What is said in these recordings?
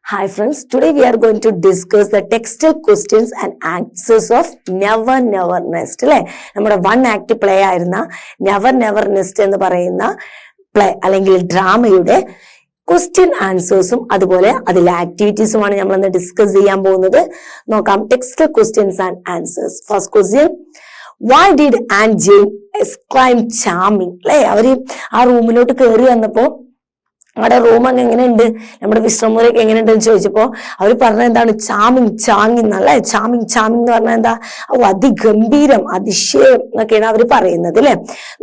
Hi friends, today we are going to discuss the textile questions and answers of Never Never Nest. അല്ലെ നമ്മുടെ 1 act play ആയിരുന്ന never never nest എന്ന് പറയുന്ന play അല്ലെങ്കിൽ ഡ്രാമയുടെ question ആൻസേഴ്സും അതുപോലെ അതിലെ ആക്ടിവിറ്റീസുമാണ് നമ്മൾ ഇന്ന് ഡിസ്കസ് ചെയ്യാൻ പോകുന്നത്. നോക്കാം textual questions and answers. First question, why did Aunt Jane exclaim charming? അല്ലെ അവര് ആ റൂമിലോട്ട് കയറി വന്നപ്പോ നമ്മുടെ റൂം അങ്ങ് എങ്ങനെയുണ്ട്, നമ്മുടെ വിശ്രമമുറിയൊക്കെ എങ്ങനെയുണ്ടെന്ന് ചോദിച്ചപ്പോ അവർ പറഞ്ഞത് എന്താണ്? ചാമിങ് ചാങ്ങിങ് അല്ലെ. ചാമിങ് ചാമിങ് എന്ന് പറഞ്ഞാൽ എന്താ? അതിഗംഭീരം, അതിശയം എന്നൊക്കെയാണ് അവർ പറയുന്നത് അല്ലെ.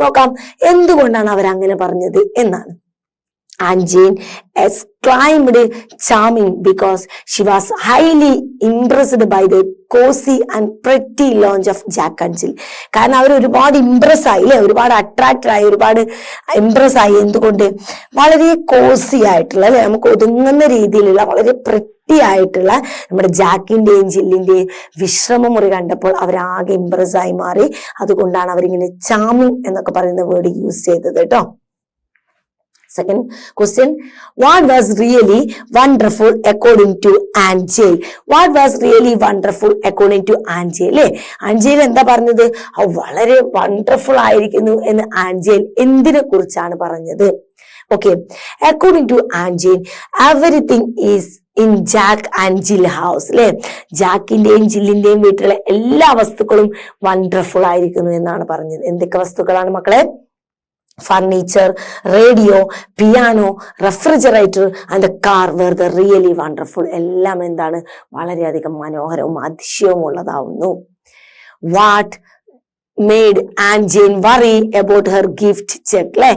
നോക്കാം എന്തുകൊണ്ടാണ് അവർ അങ്ങനെ പറഞ്ഞത് എന്നാണ്. Aunt Jane exclaimed charming because she was highly impressed by the cozy and pretty lounge of Jack and Jill. കാരണം അവർ ഒരുപാട് ഇംപ്രസ് ആയി അല്ലെ, ഒരുപാട് അട്രാക്റ്റഡ് ആയി, ഒരുപാട് ഇംപ്രസ് ആയി. എന്തുകൊണ്ട്? വളരെ കോസി ആയിട്ടുള്ള അല്ലെ, നമുക്ക് ഒതുങ്ങുന്ന രീതിയിലുള്ള വളരെ പ്രിറ്റി ആയിട്ടുള്ള നമ്മുടെ ജാക്കിന്റെയും ജില്ലിന്റെയും വിശ്രമമുറി കണ്ടപ്പോൾ അവരാകെ ഇംപ്രസ് ആയി മാറി. അതുകൊണ്ടാണ് അവരിങ്ങനെ ചാമിങ് എന്നൊക്കെ പറയുന്ന വേർഡ് യൂസ് ചെയ്തത് കേട്ടോ. Second question, what was really wonderful according to Aunt Jane? What was really wonderful according to Aunt Jane? അല്ലേ, Aunt Jane എന്താ പറഞ്ഞത്? വളരെ വണ്ടർഫുൾ ആയിരിക്കുന്നു എന്ന് Aunt Jane എന്തിനെ കുറിച്ചാണ് പറഞ്ഞത്? Okay, according to Aunt Jane, everything is in Jack and Jill house. അല്ലെ, ജാക്കിന്റെയും ജില്ലിന്റെയും വീട്ടിലെ എല്ലാ വസ്തുക്കളും വണ്ടർഫുൾ ആയിരിക്കുന്നു എന്നാണ് പറഞ്ഞത്. എന്തൊക്കെ വസ്തുക്കളാണ് മക്കളെ? Furniture, radio, piano, refrigerator and the car were the really wonderful. എല്ലാം എന്താണ്? വളരെയധികം മനോഹരവും അതിശയവും ഉള്ളതാവുന്നു. What made Aunt Jane worry about her gift check? അല്ലെ,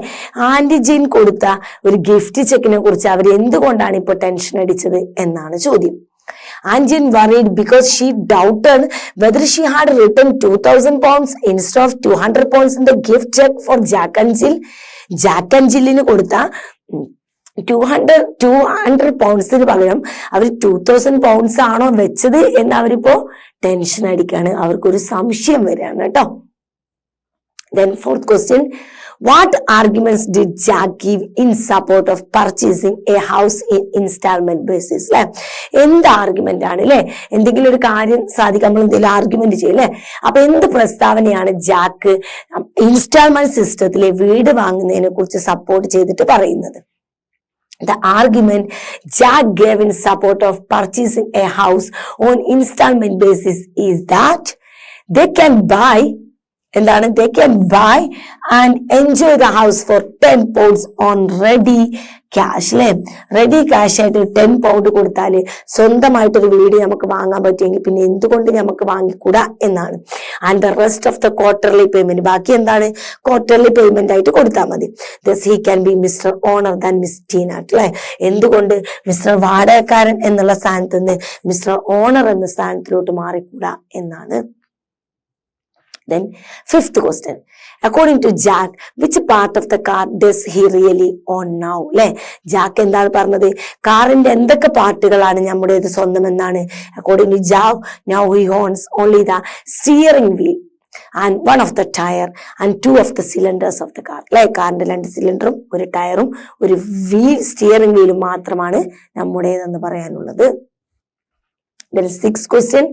ആന്റി ജെയിൻ കൊടുത്ത ഒരു ഗിഫ്റ്റ് ചെക്കിനെ കുറിച്ച് അവർ എന്തുകൊണ്ടാണ് ഇപ്പൊ ടെൻഷൻ അടിച്ചത് എന്നാണ് ചോദ്യം. Aunt Jane worried because she doubted whether she had written 2,000 pounds instead of 200 pounds in the gift check for Jack and Jill. Jack and Jillന് കൊടുത്ത 200 poundsന് പകരം അവർ 2,000 pounds ആണോ വെച്ചത് എന്ന് അവരിപ്പോ ടെൻഷൻ അടിക്കാണ്. അവർക്കൊരു സംശയം വരികയാണ് കേട്ടോ. Then fourth question, what arguments did Jack give in support of purchasing a house in installment basis? അല്ലെ, എന്ത് ആർഗ്യുമെന്റ് ആണ് അല്ലെ, എന്തെങ്കിലും ഒരു കാര്യം സാധിക്കാൻ നമ്മൾ എന്തെങ്കിലും ആർഗ്യുമെന്റ് ചെയ്യും അല്ലെ. അപ്പൊ എന്ത് പ്രസ്താവനയാണ് ജാക്ക് ഇൻസ്റ്റാൾമെന്റ് സിസ്റ്റത്തിലെ വീട് വാങ്ങുന്നതിനെ കുറിച്ച് സപ്പോർട്ട് ചെയ്തിട്ട് പറയുന്നത്? The argument Jack gave in support of purchasing a house on installment basis is that they can buy എന്താണ്? They can buy and enjoy the house for 10 pounds on ready cash. അല്ലെ, ready cash ആയിട്ട് 10 pound കൊടുത്താല് സ്വന്തമായിട്ടൊരു വീട് നമുക്ക് വാങ്ങാൻ പറ്റുമെങ്കിൽ പിന്നെ എന്തുകൊണ്ട് നമുക്ക് വാങ്ങിക്കൂടാ എന്നാണ്. And the rest of the quarterly payment, ബാക്കി എന്താണ്? ക്വാർട്ടർലി പേയ്മെന്റ് ആയിട്ട് കൊടുത്താൽ മതി. Thus he can be Mr owner than Miss ടീനാട്ട്. അല്ലെ, എന്തുകൊണ്ട് മിസ്റ്റർ വാടകക്കാരൻ എന്നുള്ള സ്ഥാനത്ത് നിന്ന് മിസ്റ്റർ ഓണർ എന്ന സ്ഥാനത്തിലോട്ട് മാറിക്കൂടാ എന്നാണ്. Then fifth question, according to Jack, which part of the car does he really own now? അല്ലെ, ജാക്ക് എന്താണ് പറഞ്ഞത്? കാറിന്റെ എന്തൊക്കെ പാർട്ടുകളാണ് നമ്മുടേത് സ്വന്തം എന്നാണ്. According to Jack, now he owns only the steering wheel and one of the tire and 2 of the cylinders of the car. അല്ലെ, കാറിന്റെ 2 സിലിണ്ടറും ഒരു ടയറും ഒരു സ്റ്റിയറിംഗ് വീലും മാത്രമാണ് നമ്മുടേതെന്ന് പറയാനുള്ളത്. Then sixth question,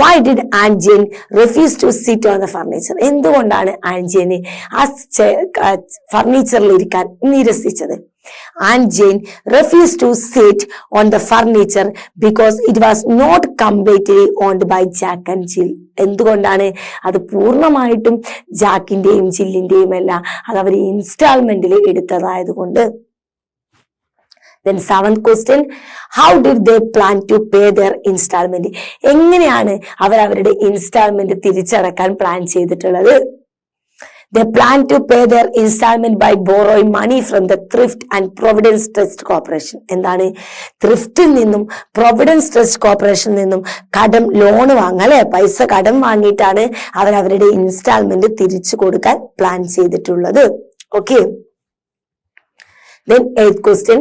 why did Aunt Jane refuse to sit on the furniture? എന്തുകൊണ്ടാണ് Aunt Jane ആ ഫർണിച്ചറിൽ ഇരിക്കാൻ നിരസിച്ചത്? Aunt Jane refused to sit on the furniture because it was not completely owned by Jack and Jill. എന്തുകൊണ്ടാണ്? അത് പൂർണ്ണമായിട്ടും ജാക്കിന്റെയും ജില്ലിന്റെയും അല്ല, അത് അവർ ഇൻസ്റ്റാൾമെന്റിൽ എടുത്തതായതുകൊണ്ട്. Then seventh question, how did they plan to pay their installment? എങ്ങനെയാണ് അവർ അവരുടെ instalment തിരിച്ചടക്കാൻ plan ചെയ്തിട്ടുള്ളത്? They plan to pay their installment by borrowing money from the Thrift and Providence Trust Corporation. എന്താണ്? ത്രിഫ്റ്റിൽ നിന്നും പ്രൊവിഡൻസ് ട്രസ്റ്റ് കോർപ്പറേഷനിൽ നിന്നും loan വാങ്ങാം അല്ലെ, പൈസ കടം വാങ്ങിയിട്ടാണ് അവർ അവരുടെ ഇൻസ്റ്റാൾമെന്റ് തിരിച്ചു കൊടുക്കാൻ പ്ലാൻ ചെയ്തിട്ടുള്ളത്. Okay, Then 8th question,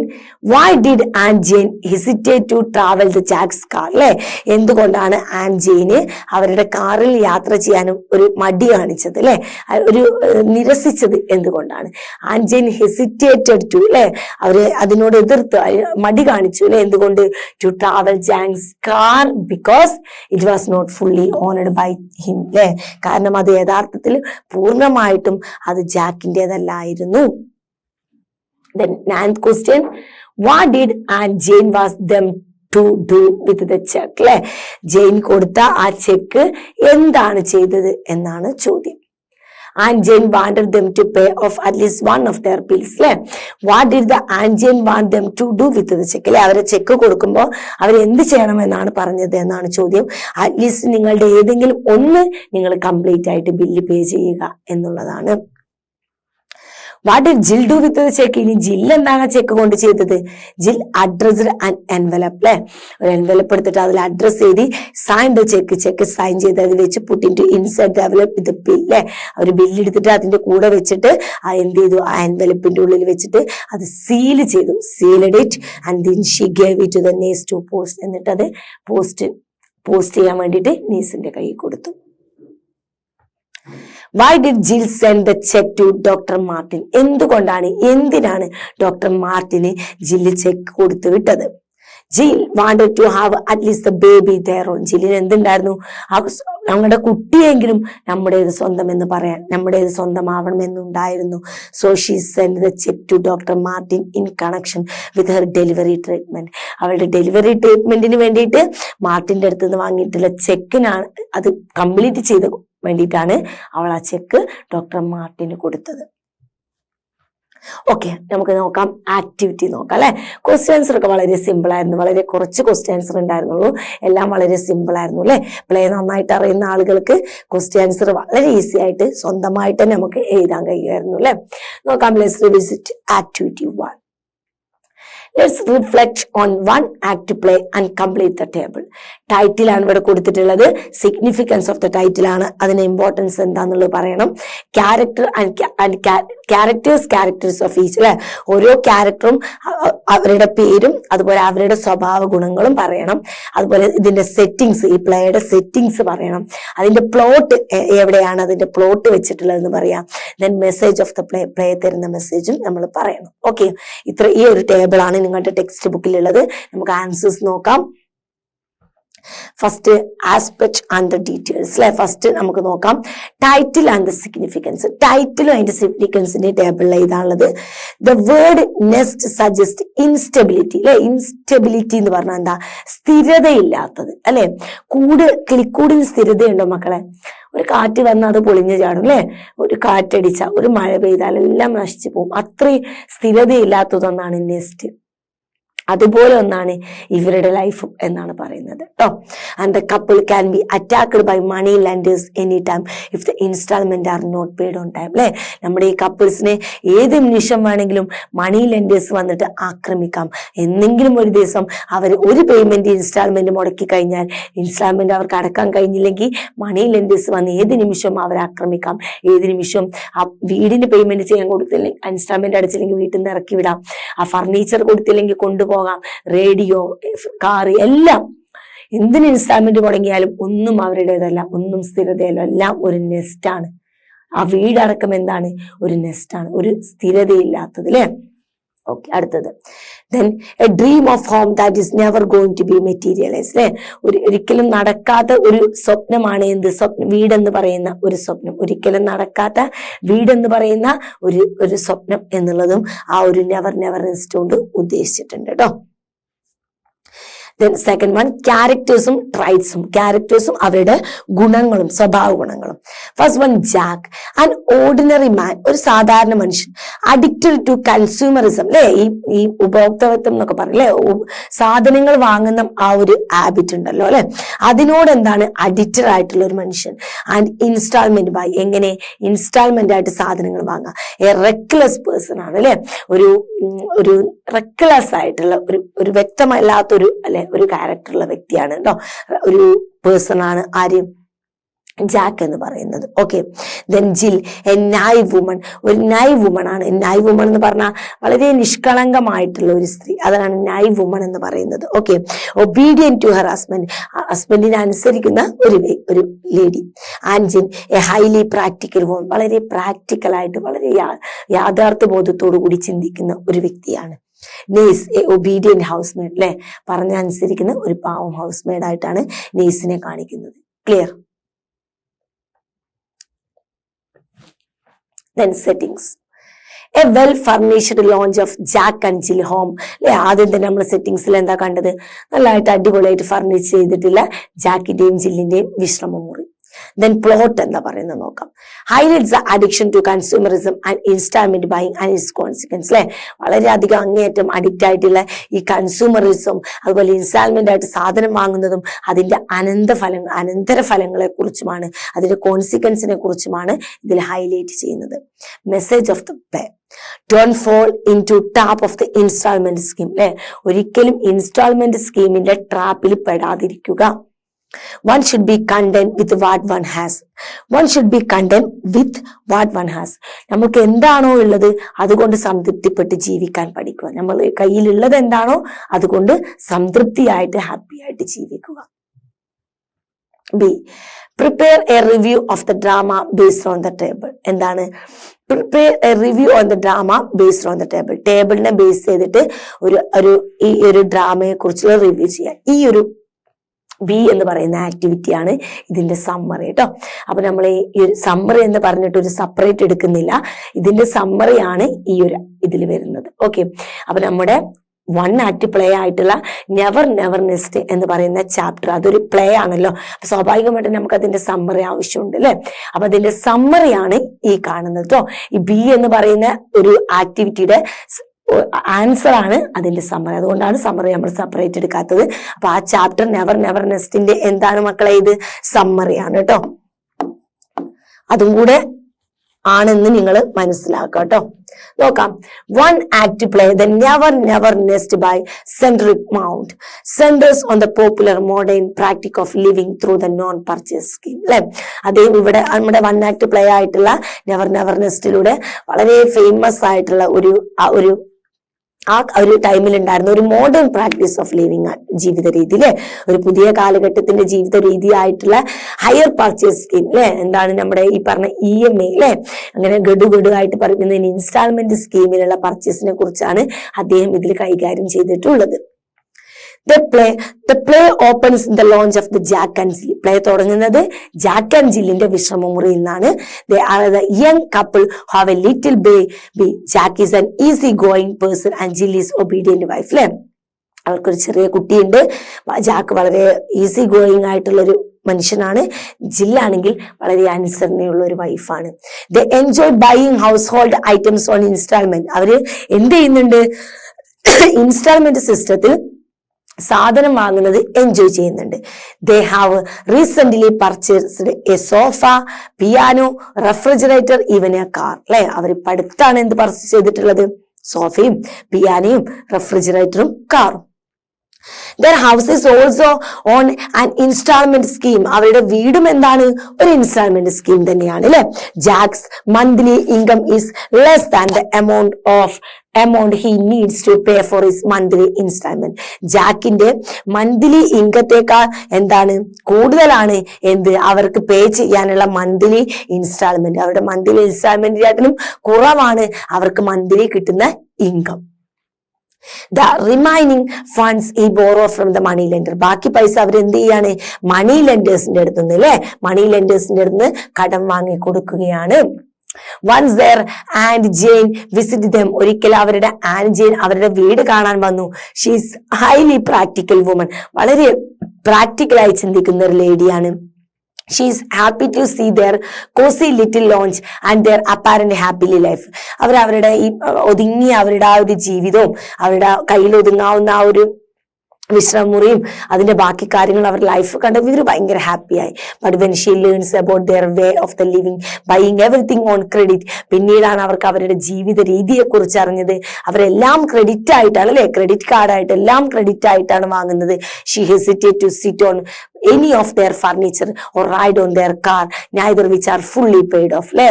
why did Aunt Jane hesitate to travel the Jack's car? അല്ലെ, എന്തുകൊണ്ടാണ് ആന്റ് ജെയിന് അവരുടെ കാറിൽ യാത്ര ചെയ്യാനും ഒരു മടി കാണിച്ചത്, അല്ലെ, ഒരു നിരസിച്ചത് എന്തുകൊണ്ടാണ്? ആന്റ് ജെയിൻ ഹെസിറ്റേറ്റഡ് ടു, അല്ലെ, അവര് അതിനോട് എതിർത്ത് മടി കാണിച്ചു, അല്ലെ, എന്തുകൊണ്ട്? To travel Jack's car because it was not fully owned by him, അല്ലെ, കാരണം അത് യഥാർത്ഥത്തിൽ പൂർണ്ണമായിട്ടും അത് ജാക്കിൻ്റെതല്ലായിരുന്നു. Then 9th question, what did Aunt Jane was them to do with the check? അല്ലെ, ജെയിൻ കൊടുത്ത ആ ചെക്ക് എന്താണ് ചെയ്തത് എന്നാണ് ചോദ്യം. Aunt Jane wanted them to pay off at least one of their bills. അല്ലെ, what did the Aunt Jane want them to do with the check? അല്ലെ, അവരെ ചെക്ക് കൊടുക്കുമ്പോൾ അവർ എന്ത് ചെയ്യണമെന്നാണ് പറഞ്ഞത് എന്നാണ് ചോദ്യം. അറ്റ്ലീസ്റ്റ് നിങ്ങളുടെ ഏതെങ്കിലും ഒന്ന് നിങ്ങൾ കംപ്ലീറ്റ് ആയിട്ട് ബില്ല് പേ ചെയ്യുക എന്നുള്ളതാണ്. What did Jill do with the cheque? ഇനി ജിൽ എന്താണ് ചെക്ക് കൊണ്ട് ചെയ്തത്? ജിൽ അഡ്രസ്ഡ് ആൻ എൻവലപ്പ്, അല്ലെ, ഒരു എൻവലപ്പ് എടുത്തിട്ട് അതിൽ അഡ്രസ് എഴുതി സൈൻ ദ ചെക്ക് സൈൻ ചെയ്ത് അത് വെച്ച് put in to inside the envelope with bill, അല്ലെ, ഒരു ബില്ല് എടുത്തിട്ട് അതിന്റെ കൂടെ വെച്ചിട്ട് ആ എന്ത് ചെയ്തു, ആ എൻവലപ്പിന്റെ ഉള്ളിൽ വെച്ചിട്ട് അത് സീൽ ചെയ്തു, sealed it and then she gave it to the nurse to post. എന്നിട്ട് അത് പോസ്റ്റ് ചെയ്യാൻ വേണ്ടിയിട്ട് നേഴ്സിന്റെ കയ്യിൽ കൊടുത്തു. Why did Jill send the check to Dr. Martin? എന്തിനാണ് ഡോക്ടർ മാർട്ടിന് ജില്ല് ചെക്ക് കൊടുത്തു വിട്ടത്? ജിൽ wanted to have at least the baby their own. ജില്ലിന് എന്തുണ്ടായിരുന്നു? ഞങ്ങളുടെ കുട്ടിയെങ്കിലും നമ്മുടേത് സ്വന്തം എന്ന് പറയാൻ, നമ്മുടേത് സ്വന്തമാവണം എന്നുണ്ടായിരുന്നു. So she send the cheque to doctor Martin in connection with her delivery treatment. അവളുടെ ഡെലിവറി ട്രീറ്റ്മെന്റിന് വേണ്ടിയിട്ട് മാർട്ടിന്റെ അടുത്ത് നിന്ന് വാങ്ങിയിട്ടുള്ള ചെക്കിനാണ്, അത് കംപ്ലീറ്റ് ചെയ്ത് വേണ്ടിയിട്ടാണ് അവൾ ആ ചെക്ക് ഡോക്ടർ മാർട്ടിന് കൊടുത്തത്. ഓക്കെ, നമുക്ക് നോക്കാം, ആക്ടിവിറ്റി നോക്കാം, അല്ലെ. ക്വസ്റ്റ്യൻ ആൻസർ ഒക്കെ വളരെ സിമ്പിൾ ആയിരുന്നു, വളരെ കുറച്ച് ക്വസ്റ്റ്യൻ ആൻസർ ഉണ്ടായിരുന്നുള്ളൂ, എല്ലാം വളരെ സിമ്പിൾ ആയിരുന്നു, അല്ലെ. പ്ലേ നന്നായിട്ട് അറിയുന്ന ആളുകൾക്ക് ക്വസ്റ്റ്യൻ ആൻസർ വളരെ ഈസി ആയിട്ട് സ്വന്തമായിട്ട് തന്നെ നമുക്ക് എഴുതാൻ കഴിയുമായിരുന്നു, അല്ലെ. നോക്കാം, let's റിവിസിറ്റ് activity 1. Let's reflect on one act play and complete the table. Title ആണ് ഇവിടെ കൊടുത്തിട്ടുള്ളത്, സിഗ്നിഫിക്കൻസ് ഓഫ് ദ ടൈറ്റിൽ ആണ്, അതിന് ഇമ്പോർട്ടൻസ് എന്താന്നുള്ളത് പറയണം. Character and characters of each, അല്ലെ, ഓരോ ക്യാരക്ടറും അവരുടെ പേരും അതുപോലെ അവരുടെ സ്വഭാവ ഗുണങ്ങളും പറയണം. അതുപോലെ ഇതിന്റെ സെറ്റിങ്സ്, ഈ പ്ലേയുടെ സെറ്റിങ്സ് പറയണം. അതിന്റെ പ്ലോട്ട് എവിടെയാണ് അതിന്റെ പ്ലോട്ട് വെച്ചിട്ടുള്ളതെന്ന് പറയാം. Then message of the play തരുന്ന മെസ്സേജും നമ്മൾ പറയണം. ഓക്കെ, ഈ ഒരു ടേബിൾ ആണ് നിങ്ങളുടെ ടെക്സ്റ്റ് ബുക്കിലുള്ളത്. നമുക്ക് ആൻസേഴ്സ് നോക്കാം. First aspect and the details, അല്ലെ. ഫസ്റ്റ് നമുക്ക് നോക്കാം ടൈറ്റിൽ ആൻഡ് ദ സിഗ്നിഫിക്കൻസ്. ടൈറ്റിലും അതിന്റെ സിഗ്നിഫിക്കൻസിന്റെ ടേബിളിൽ ഇതാണുള്ളത്. The word nest suggest instability, അല്ലെ. ഇൻസ്റ്റെബിലിറ്റി എന്ന് പറഞ്ഞാൽ എന്താ? സ്ഥിരതയില്ലാത്തത്, അല്ലെ. കിളിക്കൂടിന് സ്ഥിരതയുണ്ടോ മക്കളെ? ഒരു കാറ്റ് വന്നാൽ അത് പൊളിഞ്ഞു ചാടും, അല്ലെ. ഒരു കാറ്റടിച്ച, ഒരു മഴ പെയ്താൽ എല്ലാം നശിച്ചു പോകും. അത്രയും സ്ഥിരതയില്ലാത്തതൊന്നാണ് നെസ്റ്റ്. അതുപോലെ ഒന്നാണ് ഇവരുടെ ലൈഫ് എന്നാണ് പറയുന്നത് കേട്ടോ. And the couple can be attacked by money lenders any time if the instalment are not paid on time, അല്ലെ. നമ്മുടെ ഈ കപ്പിൾസിനെ ഏത് നിമിഷം വേണമെങ്കിലും മണി ലെൻഡേഴ്സ് വന്നിട്ട് ആക്രമിക്കാം. എന്നെങ്കിലും ഒരു ദിവസം അവർ ഒരു പേയ്മെന്റ് ഇൻസ്റ്റാൾമെന്റ് മുടക്കി കഴിഞ്ഞാൽ, ഇൻസ്റ്റാൾമെന്റ് അവർക്ക് അടക്കാൻ കഴിഞ്ഞില്ലെങ്കിൽ മണി ലെൻഡേഴ്സ് വന്ന് ഏത് നിമിഷം അവരെ ആക്രമിക്കാം. ഏത് നിമിഷം ആ വീടിന് പേയ്മെന്റ് ചെയ്യാൻ കൊടുത്തില്ലെങ്കിൽ, ഇൻസ്റ്റാൾമെന്റ് അടച്ചില്ലെങ്കിൽ വീട്ടിൽ നിന്ന് ഇറക്കി വിടാം. ആ ഫർണിച്ചർ കൊടുത്തില്ലെങ്കിൽ കൊണ്ടുപോകാം. റേഡിയോ, കാറ്, എല്ലാം എന്തിന് ഇൻസ്റ്റാൾമെന്റ് മുടങ്ങിയാലും ഒന്നും അവരുടേതല്ല, ഒന്നും സ്ഥിരതയല്ല, എല്ലാം ഒരു നെസ്റ്റാണ്. ആ വീടടക്കം എന്താണ്? ഒരു നെസ്റ്റാണ്, ഒരു സ്ഥിരതയില്ലാത്തത്, അല്ലെ. ഓക്കെ, അടുത്തത് then a dream of home that is never going to be materialise, അല്ലെ. ഒരിക്കലും നടക്കാത്ത ഒരു സ്വപ്നമാണ് എന്ത്? വീടെന്ന് പറയുന്ന ഒരു സ്വപ്നം. ഒരിക്കലും നടക്കാത്ത വീടെന്ന് പറയുന്ന ഒരു സ്വപ്നം എന്നുള്ളതും ആ ഒരു നെവർ നെസ്റ്റ് കൊണ്ട് ഉദ്ദേശിച്ചിട്ടുണ്ട് കേട്ടോ. Then second one, ക്യാരക്ടേഴ്സും ട്രൈറ്റ്സും. ക്യാരക്ടേഴ്സും അവരുടെ ഗുണങ്ങളും സ്വഭാവ ഗുണങ്ങളും. First one, Jack, an ordinary മാൻ, ഒരു സാധാരണ മനുഷ്യൻ, അഡിക്റ്റഡ് ടു കൺസ്യൂമറിസം, അല്ലെ. ഈ ഉപഭോക്തൃത്വം എന്നൊക്കെ പറയും, അല്ലെ. സാധനങ്ങൾ വാങ്ങുന്ന ആ ഒരു ഹാബിറ്റ് ഉണ്ടല്ലോ, അല്ലെ. അതിനോട് എന്താണ്? അഡിക്റ്റഡ് ആയിട്ടുള്ള ഒരു മനുഷ്യൻ. ആൻഡ് ഇൻസ്റ്റാൾമെന്റ് ബൈ, എങ്ങനെ? ഇൻസ്റ്റാൾമെന്റ് ആയിട്ട് സാധനങ്ങൾ വാങ്ങുക. എ റെക്ലെസ് പേഴ്സൺ ആണ്, അല്ലെ. ഒരു റെക്ലെസ് ആയിട്ടുള്ള ഒരു വ്യക്തമല്ലാത്തൊരു, അല്ലെ, ഒരു ക്യാരക്ടറുള്ള വ്യക്തിയാണ് കേട്ടോ. ഒരു പേഴ്സൺ ആണ് ആര്? ജാക്ക് എന്ന് പറയുന്നത്. Okay, then Jill a naive woman, ഒരു നൈവ് വുമൺ ആണ്. നൈവ് വുമൺ എന്ന് പറഞ്ഞാൽ വളരെ നിഷ്കളങ്കമായിട്ടുള്ള ഒരു സ്ത്രീ, അതാണ് നൈവ് വുമൺ എന്ന് പറയുന്നത്. Okay, obedient to her husband, ഹസ്ബൻഡിനെ അനുസരിക്കുന്ന ഒരു lady. And Jill a highly practical woman, വളരെ പ്രാക്ടിക്കൽ ആയിട്ട് വളരെ യാഥാർത്ഥ്യ ബോധത്തോടു കൂടി ചിന്തിക്കുന്ന ഒരു വ്യക്തിയാണ്. Nice a obedient housemaid, അല്ലെ, പറഞ്ഞ അനുസരിക്കുന്ന ഒരു പാവം ഹൗസ് മെയ്ഡ് ആയിട്ടാണ് നെയ്സിനെ കാണിക്കുന്നത്. Clear? Then settings. A well furnished lounge of Jack and Jill home. അല്ലെ, ആദ്യം തന്നെ നമ്മൾ സെറ്റിംഗ്സിൽ എന്താ കണ്ടത്? നല്ലതായിട്ട് അടിപൊളിയായിട്ട് ഫർണിഷ് ചെയ്തിട്ടുള്ള ജാക്കിന്റെയും ജില്ലിന്റെയും വിശ്രമമുറി. Then plot എന്താ പറയുന്നത് നോക്കാം. Highlights the addiction to consumerism and installment buying and its consequence. അല്ലെ, വളരെയധികം അങ്ങേയറ്റം അഡിക്റ്റ് ആയിട്ടുള്ള ഈ കൺസ്യൂമറിസം, അതുപോലെ ഇൻസ്റ്റാൾമെന്റ് ആയിട്ട് സാധനം വാങ്ങുന്നതും അതിന്റെ അനന്തരഫലങ്ങളെ കുറിച്ചുമാണ്, അതിന്റെ കോൺസിക്വൻസിനെ കുറിച്ചുമാണ് ഇതിൽ ഹൈലൈറ്റ് ചെയ്യുന്നത്. Message of the pay. Don't fall into trap of the installment scheme. അല്ലെ, ഒരിക്കലും instalment സ്കീമിന്റെ ട്രാപ്പിൽ പെടാതിരിക്കുക. One should be content with what one has. One should be content with what one has. നമുക്ക് എന്താണോ ഉള്ളത് അതുകൊണ്ട് സംതൃപ്തിപ്പെട്ട് ജീവിക്കാൻ പഠിക്കുക. നമ്മൾ കയ്യിലുള്ളത് എന്താണോ അതുകൊണ്ട് സംതൃപ്തിയായിട്ട് ഹാപ്പി ആയിട്ട് ജീവിക്കുക. B, prepare a review of the drama based on the table. എന്താണ്? prepare a review on the drama based on the table. ടേബിളിനെ ബേസ് ചെയ്തിട്ട് ഈ ഒരു ഡ്രാമയെ കുറിച്ചുള്ള റിവ്യൂ ചെയ്യാൻ. ഈ ഒരു ബി എന്ന് പറയുന്ന ആക്ടിവിറ്റിയാണ് ഇതിന്റെ സമ്മറി കേട്ടോ. അപ്പൊ നമ്മൾ ഈ ഒരു സമ്മറി എന്ന് പറഞ്ഞിട്ട് ഒരു സെപ്പറേറ്റ് എടുക്കുന്നില്ല, ഇതിന്റെ സമ്മറിയാണ് ഈ ഒരു ഇതിൽ വരുന്നത്. ഓക്കെ, അപ്പൊ നമ്മുടെ 1 ആക്ട് പ്ലേ ആയിട്ടുള്ള നെവർ നെസ്റ്റ് എന്ന് പറയുന്ന ചാപ്റ്റർ, അതൊരു പ്ലേ ആണല്ലോ. അപ്പൊ സ്വാഭാവികമായിട്ടും നമുക്ക് അതിന്റെ സമ്മറി ആവശ്യമുണ്ട് അല്ലെ. അപ്പൊ അതിന്റെ സമ്മറിയാണ് ഈ കാണുന്നത് കേട്ടോ. ഈ ബി എന്ന് പറയുന്ന ഒരു ആക്ടിവിറ്റിയുടെ ആൻസർ ആണ് അതിന്റെ സമ്മറി. അതുകൊണ്ടാണ് സമ്മറി നമ്മൾ സെപ്പറേറ്റ് എടുക്കാത്തത്. അപ്പൊ ആ ചാപ്റ്റർ നെവർ നെസ്റ്റിന്റെ എന്താണ് മക്കളെ? ഇത് സമ്മറിയാണ് കേട്ടോ. അതും കൂടെ ആണെന്ന് നിങ്ങൾ മനസ്സിലാക്കുക കേട്ടോ. നോക്കാം. 1 act play The Never Nest by Cedric Mount centers on the popular modern practice of living through the non-purchase scheme. അല്ലെ, അദ്ദേഹം ഇവിടെ നമ്മുടെ 1 act play ആയിട്ടുള്ള നെവർ നെസ്റ്റിലൂടെ വളരെ ഫേമസ് ആയിട്ടുള്ള ആ ഒരു ടൈമിൽ ഉണ്ടായിരുന്ന ഒരു മോഡേൺ പ്രാക്ടീസ് ഓഫ് ലിവിങ്, ജീവിത രീതി അല്ലെ, ഒരു പുതിയ കാലഘട്ടത്തിന്റെ ജീവിത രീതി ആയിട്ടുള്ള ഹയർ പർച്ചേസ് സ്കീം അല്ലെ, എന്താണ് നമ്മുടെ ഈ പറഞ്ഞ EMA അല്ലെ, അങ്ങനെ ഗഡുആയിട്ട് പറയുന്ന ഇൻസ്റ്റാൾമെന്റ് സ്കീമിലുള്ള പർച്ചേസിനെ കുറിച്ചാണ് അദ്ദേഹം ഇതിൽ കൈകാര്യം ചെയ്തിട്ടുള്ളത്. The play opens in the lounge of the Jack and Jill. Play തുടങ്ങുന്നത് ജാക്ക് ആൻഡ് ജില്ലിന്റെ വിശ്രമമുറിയിൽ നിന്നാണ്. They are the young couple who have a little baby. Jack is an easy going person and Jill is obedient wife. അല്ലെ, അവർക്കൊരു ചെറിയ കുട്ടിയുണ്ട്. Jack വളരെ easy going ആയിട്ടുള്ള ഒരു മനുഷ്യനാണ്, ജില്ലാണെങ്കിൽ വളരെ അനുസരണയുള്ള ഒരു വൈഫാണ്. They enjoy buying household items on installment. അവര് എന്ത് ചെയ്യുന്നുണ്ട്? ഇൻസ്റ്റാൾമെന്റ് സിസ്റ്റത്തിൽ സാധനം വാങ്ങുന്നത് എൻജോയ് ചെയ്യുന്നുണ്ട്. They have recently purchased a sofa, piano, refrigerator, even a car. അല്ലെ, അവർ ഇപ്പൊ അടുത്താണ് എന്ത് പർച്ചേസ് ചെയ്തിട്ടുള്ളത്? സോഫയും പിയാനയും റെഫ്രിജറേറ്ററും കാറും. Their house is also on an installment scheme. അവരുടെ വീടും എന്താണ്? ഒരു ഇൻസ്റ്റാൾമെന്റ് സ്കീം തന്നെയാണ് അല്ലെ. Jack's monthly income is less than the amount he needs to pay for his monthly installment. ജാക്കിന്റെ മന്ത്ലി ഇൻകത്തേക്കാൾ എന്താണ് കൂടുതലാണ് അവർക്ക് പേ ചെയ്യാനുള്ള മന്ത്ലി ഇൻസ്റ്റാൾമെന്റ്. അവരുടെ മന്ത്ലി ഇൻസ്റ്റാൾമെന്റിനും കുറവാണ് അവർക്ക് മന്ത്ലി കിട്ടുന്ന income. The remaining funds he borrow from the money lender. ബാക്കി പൈസ അവർ എന്ത് ചെയ്യാണ്? മണി ലെൻഡേഴ്സിന്റെ അടുത്തുനിന്ന് അല്ലെ, മണി ലെൻഡേഴ്സിന്റെ അടുത്ത് കടം വാങ്ങി കൊടുക്കുകയാണ്. Once there and Jane visited them. ഒരിക്കൽ അവരുടെ ആൻഡ് ജെയിൻ അവരുടെ വീട് കാണാൻ വന്നു. She is highly practical woman. വളരെ പ്രാക്ടിക്കലായി ചിന്തിക്കുന്ന ഒരു ലേഡിയാണ്. She is happy to see their cozy little lounge and their apparent happily life. അവരുടെ ഈ ഒതുങ്ങിയ അവരുടെ ആ ഒരു ജീവിതവും അവരുടെ കയ്യിൽ ഒതുങ്ങാവുന്ന ആ ഒരു വിശ്രമമുറിയും അതിന്റെ ബാക്കി കാര്യങ്ങൾ അവർ ലൈഫ് കണ്ട് ഇവർ ഭയങ്കര ഹാപ്പിയായി. But when she learns about their way of the living buying everything on credit, പിന്നീടാണ് അവർക്ക് അവരുടെ ജീവിത രീതിയെ കുറിച്ച് അറിഞ്ഞത്. അവരെല്ലാം ക്രെഡിറ്റ് ആയിട്ടാണ്, അല്ലെ, ക്രെഡിറ്റ് കാർഡായിട്ട് എല്ലാം ക്രെഡിറ്റ് ആയിട്ടാണ് വാങ്ങുന്നത്. She hesitate to sit on any of their furniture or ride on their car, neither which are fully paid off, അല്ലെ.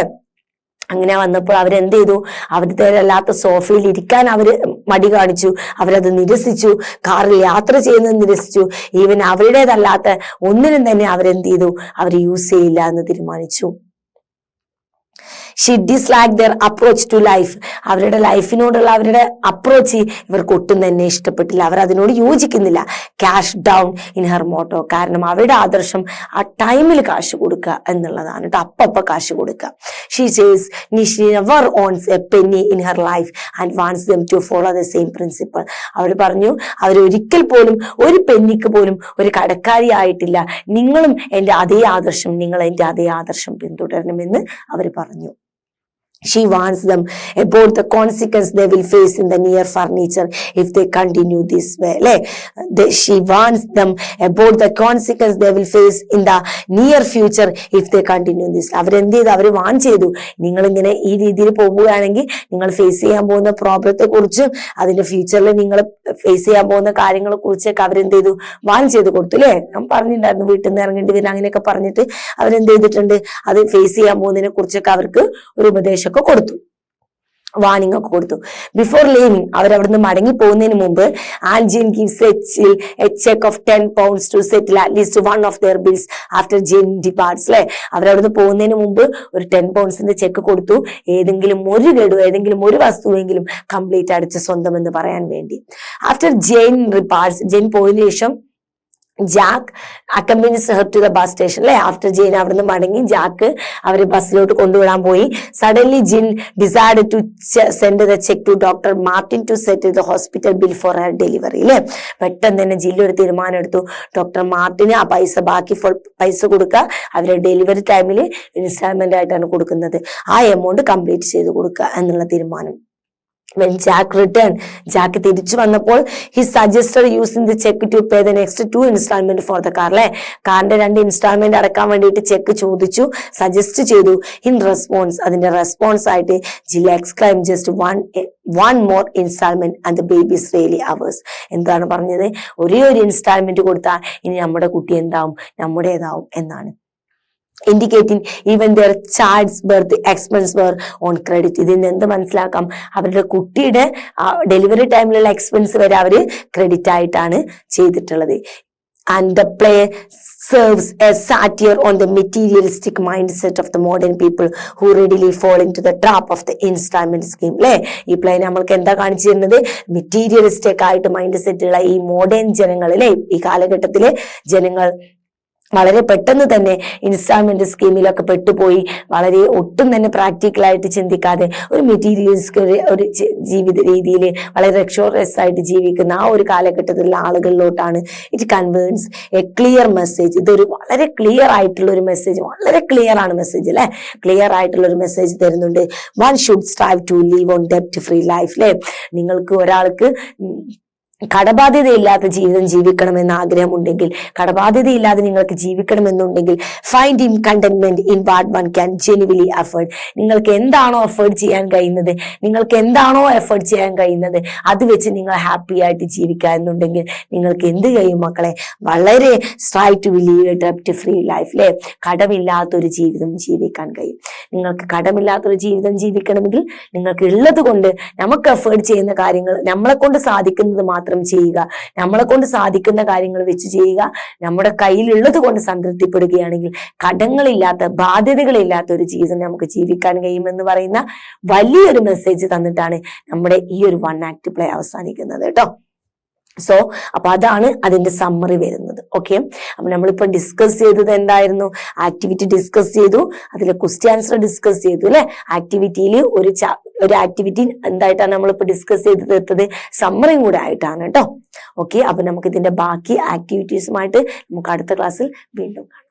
അങ്ങനെ വന്നപ്പോൾ അവരെന്ത് ചെയ്തു? അവരുടേതല്ലാത്ത സോഫയിൽ ഇരിക്കാൻ അവര് മടി കാണിച്ചു, അവരത് നിരസിച്ചു, കാറിൽ യാത്ര ചെയ്യുന്നത് നിരസിച്ചു, ഈവൻ അവരുടേതല്ലാത്ത ഒന്നിനും തന്നെ അവരെന്ത് ചെയ്തു? അവർ യൂസ് ചെയ്യില്ല എന്ന് തീരുമാനിച്ചു. She dislike their approach to life, അവരുടെ ലൈഫിനോടുള്ള അവരുടെ അപ്രോച്ച് ഇവർക്ക് ഒട്ടും തന്നെ ഇഷ്ടപ്പെട്ടില്ല, അവർ അതിനോട് യോജിക്കുന്നില്ല. Cash down in her motto, കാരണം അവരുടെ ആദർശം ആ ടൈമിൽ കാശ് കൊടുക്കുക എന്നുള്ളതാണ് കേട്ടോ, അപ്പ കാശ് കൊടുക്കുക. She says she never owns a penny in her life and wants them to follow the same principle. അവർ പറഞ്ഞു അവരൊരിക്കൽ പോലും ഒരു പെന്നിക്ക് പോലും ഒരു കടക്കാരി ആയിട്ടില്ല, നിങ്ങളും എൻ്റെ അതേ ആദർശം, നിങ്ങൾ എൻ്റെ അതേ ആദർശം പിന്തുടരണമെന്ന് അവർ പറഞ്ഞു. She warns them about the consequence they will face in the near future if they continue this way. She warns them about the consequence they will face in the near future if they continue this. അവരെന്ത് ചെയ്തു? അവർ warn ചെയ്തു, നിങ്ങൾ ഇങ്ങനെ ഈ രീതിയിൽ പോകുകയാണെങ്കിൽ നിങ്ങൾ face ചെയ്യാൻ പോകുന്ന പ്രോബ്ലത്തെ കുറിച്ചും അതിന്റെ ഫ്യൂച്ചറിൽ നിങ്ങൾ ഫേസ് ചെയ്യാൻ പോകുന്ന കാര്യങ്ങളെ കുറിച്ചൊക്കെ അവരെന്ത് ചെയ്തു? വാൺ ചെയ്ത് കൊടുത്തു, അല്ലെ. ഞാൻ പറഞ്ഞിട്ടുണ്ടായിരുന്നു വീട്ടിൽ നിന്ന് ഇറങ്ങേണ്ടി വരും അങ്ങനെയൊക്കെ പറഞ്ഞിട്ട് അവരെന്ത് ചെയ്തിട്ടുണ്ട്? അത് ഫേസ് ചെയ്യാൻ പോകുന്നതിനെ കുറിച്ചൊക്കെ അവർക്ക് ഒരു ഉപദേശം കൊടുത്തു, വാണിംഗ് ഒക്കെ കൊടുത്തു. ബിഫോർ ലീവിംഗ്, അവരവിടുന്ന് മടങ്ങി പോകുന്നതിന് മുമ്പ് and Jane gives a cheque of 10 pounds to settle at least one of their bills after Jane departs, അല്ലെ. അവരവിടുന്ന് പോകുന്നതിന് മുമ്പ് ഒരു 10 pounds ചെക്ക് കൊടുത്തു, ഏതെങ്കിലും ഒരു ഗഡു, ഏതെങ്കിലും ഒരു വസ്തുവെങ്കിലും കംപ്ലീറ്റ് അടിച്ച് സ്വന്തം എന്ന് പറയാൻ വേണ്ടി. ആഫ്റ്റർ ജെയിൻ റിപ്പാർട്സ്, ജെയിൻ പോയതിനു ശേഷം Jack accompanies her to the bus station, അല്ലെ. ആഫ്റ്റർ ജെയിൻ അവിടുന്ന് മടങ്ങി ജാക്ക് അവരെ ബസ്സിലോട്ട് കൊണ്ടുവിടാൻ പോയി. Suddenly Jane decide to send the cheque to doctor Martin to settle the hospital bill for her delivery, അല്ലെ. പെട്ടെന്ന് തന്നെ ജില്ല ഒരു തീരുമാനം എടുത്തു, ഡോക്ടർ മാർട്ടിന് ആ ബാക്കി പൈസ കൊടുക്കുക, അവരുടെ ഡെലിവറി ടൈമിൽ ഇൻസ്റ്റാൾമെന്റ് ആയിട്ടാണ് കൊടുക്കുന്നത്, ആ എമൗണ്ട് കംപ്ലീറ്റ് ചെയ്ത് കൊടുക്കുക എന്നുള്ള തീരുമാനം. When Jack returned, Jack തിരിച്ചു വന്നപ്പോൾ he suggested using the check to pay the next 2 installment for the car, അല്ലെ. കാറിന്റെ 2 ഇൻസ്റ്റാൾമെന്റ് അടക്കാൻ വേണ്ടിയിട്ട് ചെക്ക് ചോദിച്ചു, സജസ്റ്റ് ചെയ്തു. ഇൻ റെസ്പോൺസ്, അതിന്റെ റെസ്പോൺസ് ആയിട്ട് ജില്ല എക്സ്ക്ലൈം just one more installment and the baby is really ours. എന്താണ് പറഞ്ഞത്? ഒരേ ഒരു ഇൻസ്റ്റാൾമെന്റ് കൊടുത്താൽ ഇനി നമ്മുടെ കുട്ടി എന്താവും? നമ്മുടേതാവും എന്നാണ്. Indicating even their child's birth expense were on credit. ഇതിൽ നിന്ന് എന്ത് മനസ്സിലാക്കാം? അവരുടെ കുട്ടിയുടെ ഡെലിവറി ടൈമിലുള്ള എക്സ്പെൻസ് വരെ അവര് ക്രെഡിറ്റ് ആയിട്ടാണ് ചെയ്തിട്ടുള്ളത്. And the play serves as satire on the materialistic mindset of the modern people who readily fall into the trap of the installment scheme, അല്ലെ. ഈ പ്ലേ നമ്മൾക്ക് എന്താ കാണിച്ചു തരുന്നത്? മെറ്റീരിയലിസ്റ്റിക് ആയിട്ട് മൈൻഡ് സെറ്റ് ഉള്ള ഈ മോഡേൺ ജനങ്ങൾ, അല്ലെ, ഈ കാലഘട്ടത്തിലെ ജനങ്ങൾ വളരെ പെട്ടെന്ന് തന്നെ ഇൻസ്റ്റാൾമെന്റ് സ്കീമിലൊക്കെ പെട്ടുപോയി, വളരെ ഒട്ടും തന്നെ പ്രാക്ടിക്കലായിട്ട് ചിന്തിക്കാതെ ഒരു മെറ്റീരിയൽസ് ഒരു ജീവിത രീതിയിൽ വളരെ ലക്ഷറിയസ് ആയിട്ട് ജീവിക്കുന്ന ആ ഒരു കാലഘട്ടത്തിലുള്ള ആളുകളിലോട്ടാണ് ഇറ്റ് കൺവേൺസ് എ ക്ലിയർ മെസ്സേജ്. ഇതൊരു വളരെ ക്ലിയർ ആയിട്ടുള്ള ഒരു മെസ്സേജ്, വളരെ ക്ലിയർ ആണ് മെസ്സേജ്, അല്ലെ. ക്ലിയർ ആയിട്ടുള്ള ഒരു മെസ്സേജ് തരുന്നുണ്ട്. One should strive to live on ഡെപ്റ്റ് ഫ്രീ ലൈഫ്, അല്ലെ. നിങ്ങൾക്ക് ഒരാൾക്ക് കടബാധ്യതയില്ലാത്ത ജീവിതം ജീവിക്കണമെന്ന് ആഗ്രഹമുണ്ടെങ്കിൽ, കടബാധ്യതയില്ലാതെ നിങ്ങൾക്ക് ജീവിക്കണമെന്നുണ്ടെങ്കിൽ find in contentment in what one can genuinely afford. നിങ്ങൾക്ക് എന്താണോ അഫോർഡ് ചെയ്യാൻ കഴിയുന്നത്, നിങ്ങൾക്ക് എന്താണോ എഫേർട്ട് ചെയ്യാൻ കഴിയുന്നത്, അത് വെച്ച് നിങ്ങൾ ഹാപ്പി ആയിട്ട് ജീവിക്കുക എന്നുണ്ടെങ്കിൽ നിങ്ങൾക്ക് എന്ത് കഴിയും മക്കളെ? വളരെ സ്ട്രൈവ് ടു ലീവ് എ ഡെപ്റ്റ് ഫ്രീ ലൈഫ്, അല്ലെ. കടമില്ലാത്തൊരു ജീവിതം ജീവിക്കാൻ കഴിയും. നിങ്ങൾക്ക് കടമില്ലാത്തൊരു ജീവിതം ജീവിക്കണമെങ്കിൽ നിങ്ങൾക്ക് ഉള്ളത് കൊണ്ട് നമുക്ക് എഫേർട്ട് ചെയ്യുന്ന കാര്യങ്ങൾ, നമ്മളെ കൊണ്ട് സാധിക്കുന്നത് മാത്രം ചെയ്യുക, നമ്മളെ കൊണ്ട് സാധിക്കുന്ന കാര്യങ്ങൾ വെച്ച് ചെയ്യുക. നമ്മുടെ കയ്യിലുള്ളത് കൊണ്ട് സംതൃപ്തിപ്പെടുകയാണെങ്കിൽ കടങ്ങളില്ലാത്ത, ബാധ്യതകളില്ലാത്ത ഒരു ജീവിതം നമുക്ക് ജീവിക്കാൻ കഴിയുമെന്ന് പറയുന്ന വലിയൊരു മെസ്സേജ് തന്നിട്ടാണ് നമ്മുടെ ഈ ഒരു 1 ആക്ട് പ്ലേ അവസാനിക്കുന്നത് കേട്ടോ. സോ അപ്പൊ അതാണ് അതിന്റെ സമ്മറി വരുന്നത്. ഓക്കെ, അപ്പൊ നമ്മളിപ്പോ ഡിസ്കസ് ചെയ്തത് എന്തായിരുന്നു? ആക്ടിവിറ്റി ഡിസ്കസ് ചെയ്തു, അതിലെ ക്വസ്റ്റ്യൻ ആൻസർ ഡിസ്കസ് ചെയ്തു, അല്ലെ. ആക്ടിവിറ്റിയിൽ ഒരു ആക്ടിവിറ്റി എന്തായിട്ടാണ് നമ്മളിപ്പോ ഡിസ്കസ് ചെയ്ത് തീർത്തത്? സമ്മറിയും കൂടെ ആയിട്ടാണ് കേട്ടോ. ഓക്കെ, അപ്പൊ നമുക്ക് ഇതിന്റെ ബാക്കി ആക്ടിവിറ്റീസുമായിട്ട് നമുക്ക് അടുത്ത ക്ലാസ്സിൽ വീണ്ടും കാണാം.